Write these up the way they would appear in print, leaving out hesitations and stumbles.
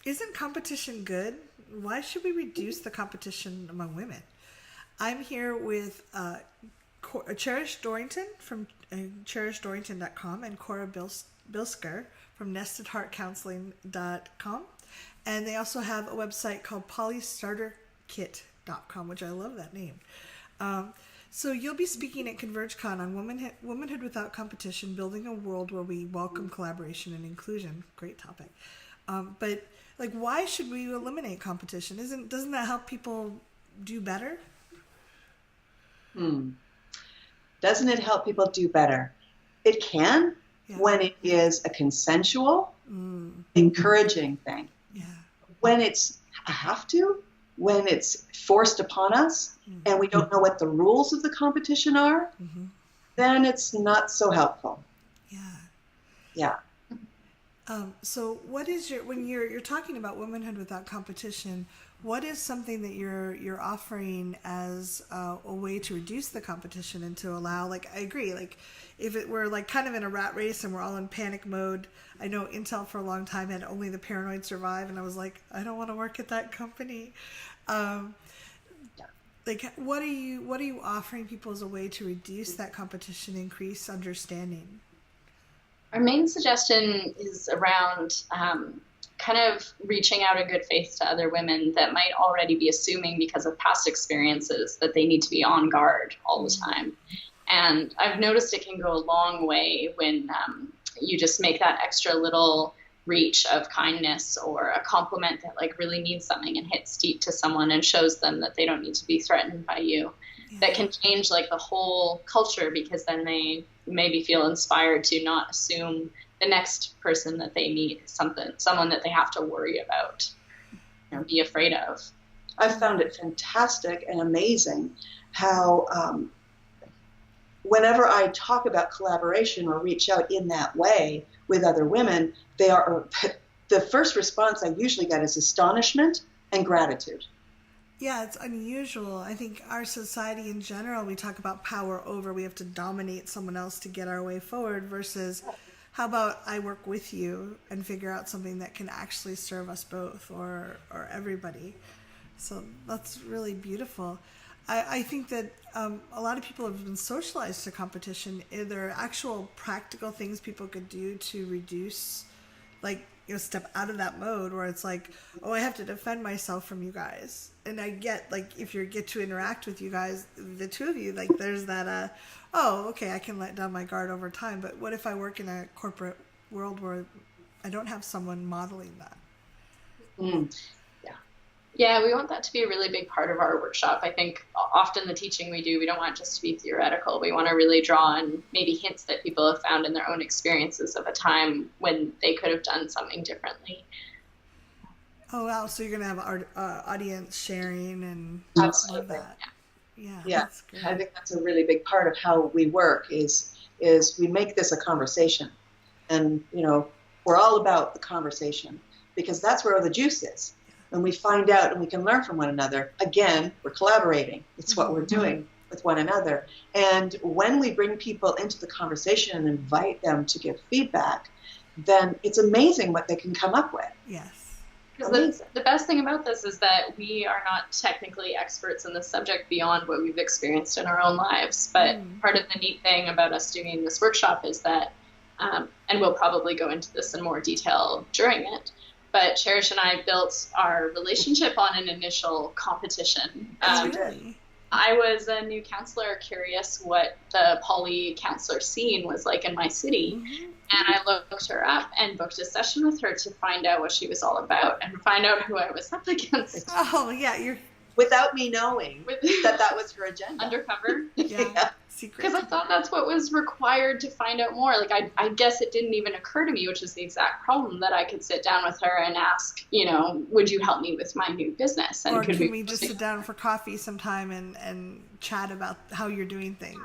isn't competition good? Why should we reduce the competition among women? I'm here with Cherish Dorrington from CherishDorrington.com and Cora Bilsker from NestedHeartCounseling.com. And they also have a website called polystarterkit.com, which I love that name. So you'll be speaking at ConvergeCon on womanhood without competition, building a world where we welcome collaboration and inclusion. Great topic. But like, why should we eliminate competition? Doesn't that help people do better? Doesn't it help people do better? It can, when it is a consensual, encouraging thing. Yeah. When it's a have to, when it's forced upon us, and we don't know what the rules of the competition are, then it's not so helpful. Yeah. So what is when you're talking about womanhood without competition, what is something that you're offering as a way to reduce the competition and to allow, like, I agree, like if it were like kind of in a rat race and we're all in panic mode. I know Intel for a long time had only the paranoid survive, and I was like, I don't want to work at that company. Like, what are you offering people as a way to reduce that competition, increase understanding? Our main suggestion is around kind of reaching out in good faith to other women that might already be assuming, because of past experiences, that they need to be on guard all the time. And I've noticed it can go a long way when you just make that extra little reach of kindness or a compliment that like really means something and hits deep to someone and shows them that they don't need to be threatened by you. That can change like the whole culture, because then they maybe feel inspired to not assume the next person that they meet someone that they have to worry about or be afraid of. I've found it fantastic and amazing how whenever I talk about collaboration or reach out in that way with other women, the first response I usually get is astonishment and gratitude. Yeah, it's unusual. I think our society in general, we talk about power over, we have to dominate someone else to get our way forward, versus how about I work with you and figure out something that can actually serve us both or everybody. So that's really beautiful. I think that a lot of people have been socialized to competition. Are there actual practical things people could do to reduce, like, step out of that mode where it's like, oh, I have to defend myself from you guys? And I get, like, if you get to interact with you guys, the two of you, like, there's that, oh, okay, I can let down my guard over time. But what if I work in a corporate world where I don't have someone modeling that? Yeah, we want that to be a really big part of our workshop. I think often the teaching we do, we don't want it just to be theoretical. We want to really draw on maybe hints that people have found in their own experiences of a time when they could have done something differently. Oh, wow. So you're going to have our audience sharing and Absolutely. Love that. Yeah. That's great. I think that's a really big part of how we work is we make this a conversation. And, we're all about the conversation, because that's where the juice is. When we find out and we can learn from one another, again, we're collaborating. It's what we're doing with one another. And when we bring people into the conversation and invite them to give feedback, then it's amazing what they can come up with. Yes. Because the best thing about this is that we are not technically experts in the subject beyond what we've experienced in our own lives. But part of the neat thing about us doing this workshop is that, and we'll probably go into this in more detail during it, but Cherish and I built our relationship on an initial competition. Really? I was a new counselor, curious what the poly counselor scene was like in my city. And I looked her up and booked a session with her to find out what she was all about and find out who I was up against. Oh, yeah. Without me knowing that was her agenda. Undercover. Yeah. Secret. Because I thought that's what was required to find out more. Like, I guess it didn't even occur to me, which is the exact problem, that I could sit down with her and ask, would you help me with my new business? And or can we just sit down for coffee sometime and chat about how you're doing things?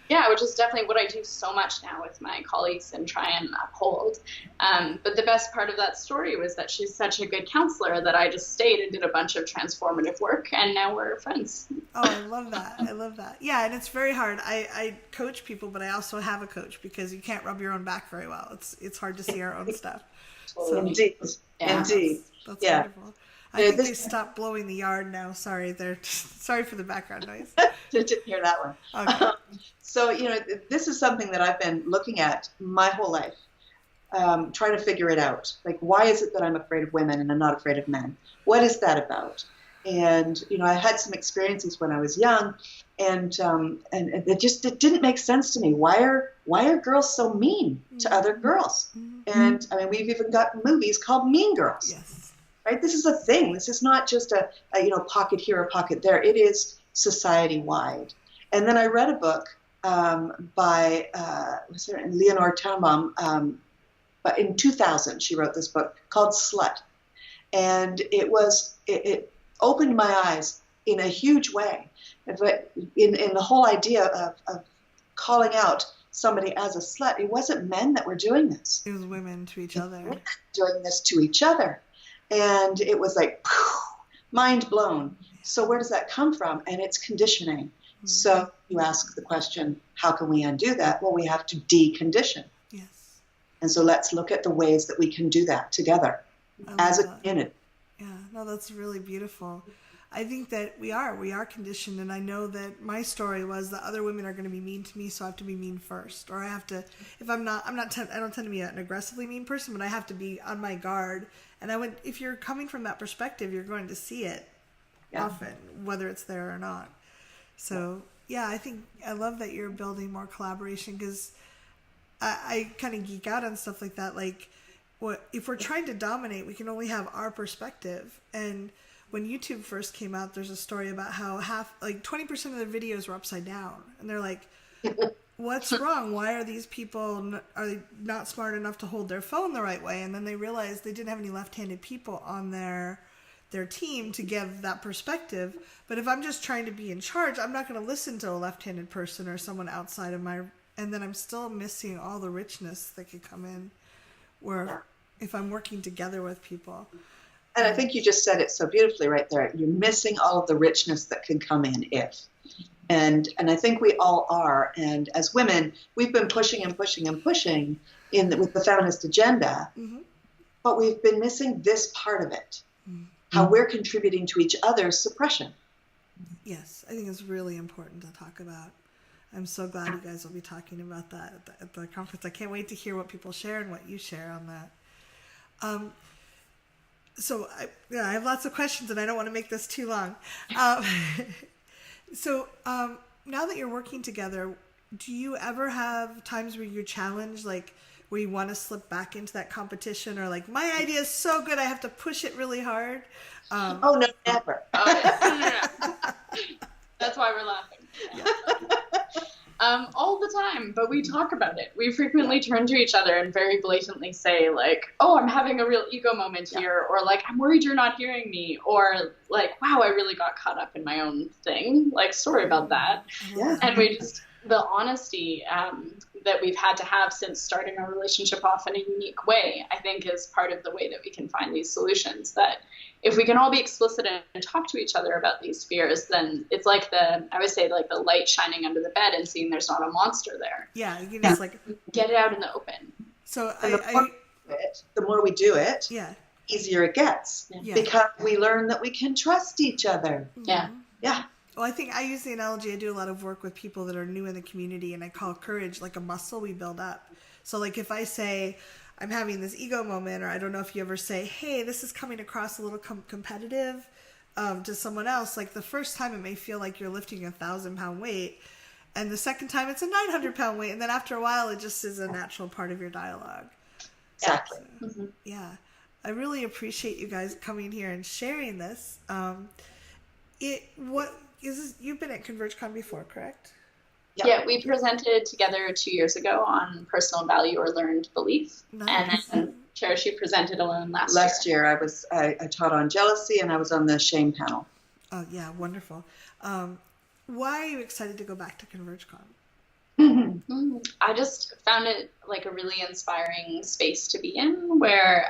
Yeah, which is definitely what I do so much now with my colleagues and try and uphold. But the best part of that story was that she's such a good counselor that I just stayed and did a bunch of transformative work, and now we're friends. Oh, I love that. Yeah, and it's very hard. I coach people, but I also have a coach, because you can't rub your own back very well. It's hard to see our own stuff. So, Indeed. That's Yeah. wonderful. I think they stopped blowing the yard now. Sorry, sorry for the background noise. Didn't hear that one. Okay. So, this is something that I've been looking at my whole life, trying to figure it out. Like, why is it that I'm afraid of women and I'm not afraid of men? What is that about? And, I had some experiences when I was young, and it didn't make sense to me. Why are girls so mean to other girls? And I mean, we've even got movies called Mean Girls. Yes. Right? This is a thing. This is not just a pocket here, a pocket there. It is society-wide. And then I read a book by Leonore Tannenbaum, but in 2000 she wrote this book called Slut. And it opened my eyes in a huge way. But in the whole idea of calling out somebody as a slut, it wasn't men that were doing this. It was women to each other. Women doing this to each other. And it was like, mind blown. So where does that come from? And it's conditioning. Mm-hmm. So you ask the question, how can we undo that? Well, we have to decondition. Yes. And so let's look at the ways that we can do that together as a community. Yeah, no, that's really beautiful. I think that we are conditioned, and I know that my story was that other women are going to be mean to me, so I have to be mean first, or I have to, if I don't tend to be an aggressively mean person, but I have to be on my guard. And if you're coming from that perspective, you're going to see it often, whether it's there or not. So yeah, I love that you're building more collaboration, because I kind of geek out on stuff like that. Like, if we're trying to dominate, we can only have our perspective. And when YouTube first came out, there's a story about how 20% of their videos were upside down, and they're like, what's wrong? Why are these people, are they not smart enough to hold their phone the right way? And then they realized they didn't have any left-handed people on their team to give that perspective. But if I'm just trying to be in charge, I'm not going to listen to a left-handed person or someone outside of and then I'm still missing all the richness that could come in where if I'm working together with people. And I think you just said it so beautifully right there. You're missing all of the richness that can come in if. And I think we all are. And as women, we've been pushing and pushing and pushing with the feminist agenda, but we've been missing this part of it, how we're contributing to each other's suppression. Yes, I think it's really important to talk about. I'm so glad you guys will be talking about that at the conference. I can't wait to hear what people share and what you share on that. So I have lots of questions, and I don't want to make this too long. So now that you're working together, do you ever have times where you're challenged, like where you want to slip back into that competition, or like, my idea is so good I have to push it really hard? Oh, no, never. That's why we're laughing. All the time, but we talk about it. We frequently turn to each other and very blatantly say, like, oh, I'm having a real ego moment here, or like, I'm worried you're not hearing me, or like, wow, I really got caught up in my own thing. Like, sorry about that. Yeah. And the honesty that we've had to have since starting our relationship off in a unique way, I think is part of the way that we can find these solutions. That if we can all be explicit and talk to each other about these fears, then it's like I would say the light shining under the bed and seeing there's not a monster there. Yeah, you can just like get it out in the open. So the more we do it, yeah, easier it gets, because we learn that we can trust each other. Yeah. Yeah. Well, I think I use the analogy, I do a lot of work with people that are new in the community, and I call courage like a muscle we build up. So like if I say, I'm having this ego moment, or I don't know if you ever say, hey, this is coming across a little competitive to someone else. Like the first time it may feel like you're lifting a 1,000-pound weight, and the second time it's a 900-pound weight, and then after a while it just is a natural part of your dialogue. Exactly. So, yeah. I really appreciate you guys coming here and sharing this. You've been at ConvergeCon before, correct? Yep. Yeah, we presented together 2 years ago on personal value or learned belief. Nice. And then Cherish, you presented alone last year. I taught on jealousy, and I was on the shame panel. Oh, yeah, wonderful. Why are you excited to go back to ConvergeCon? I just found it like a really inspiring space to be in, where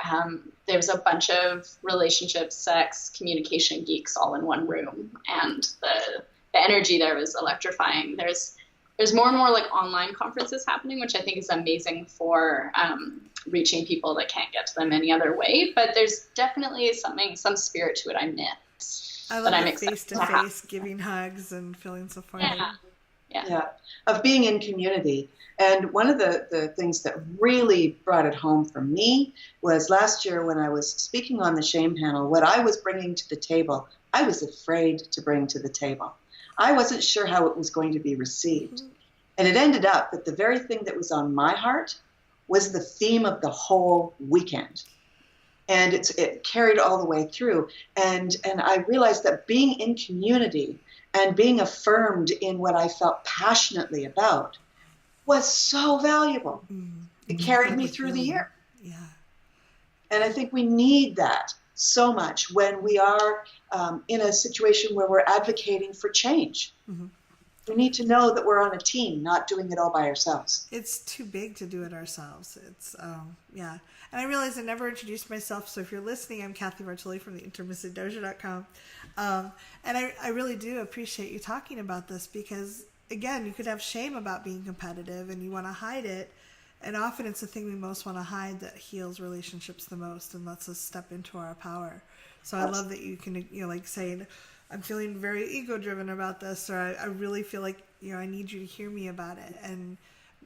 there's a bunch of relationships, sex, communication geeks all in one room, and the energy there was electrifying. There's there's more and more like online conferences happening, which I think is amazing for reaching people that can't get to them any other way. But there's definitely some spirit to it I miss. I love that I'm it, excited face to to have. face, giving hugs and feeling supported. Yeah. Of being in community. And one of the things that really brought it home for me was last year when I was speaking on the shame panel, what I was bringing to the table, I was afraid to bring to the table. I wasn't sure how it was going to be received. And it ended up that the very thing that was on my heart was the theme of the whole weekend. And it carried all the way through. And I realized that being in community and being affirmed in what I felt passionately about was so valuable. It carried me through the year. Yeah. And I think we need that so much when we are in a situation where we're advocating for change. We need to know that we're on a team, not doing it all by ourselves. It's too big to do it ourselves. It's, yeah. And I realized I never introduced myself. So if you're listening, I'm Kathy Bartoli from the intermissivdojo.com. And I really do appreciate you talking about this because, again, you could have shame about being competitive and you want to hide it. And often it's the thing we most want to hide that heals relationships the most and lets us step into our power. So I love that you can, like saying, I'm feeling very ego-driven about this, or I really feel like, I need you to hear me about it, and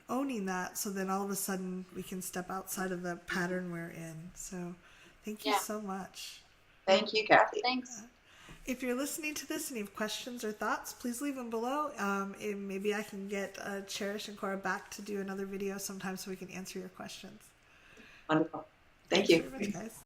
owning that, so then all of a sudden we can step outside of the pattern we're in. So thank you so much. Thank you, Kathy. Thanks. If you're listening to this and you have questions or thoughts, please leave them below. And maybe I can get Cherish and Cora back to do another video sometime so we can answer your questions. Wonderful. Thank Thanks you. very much, guys.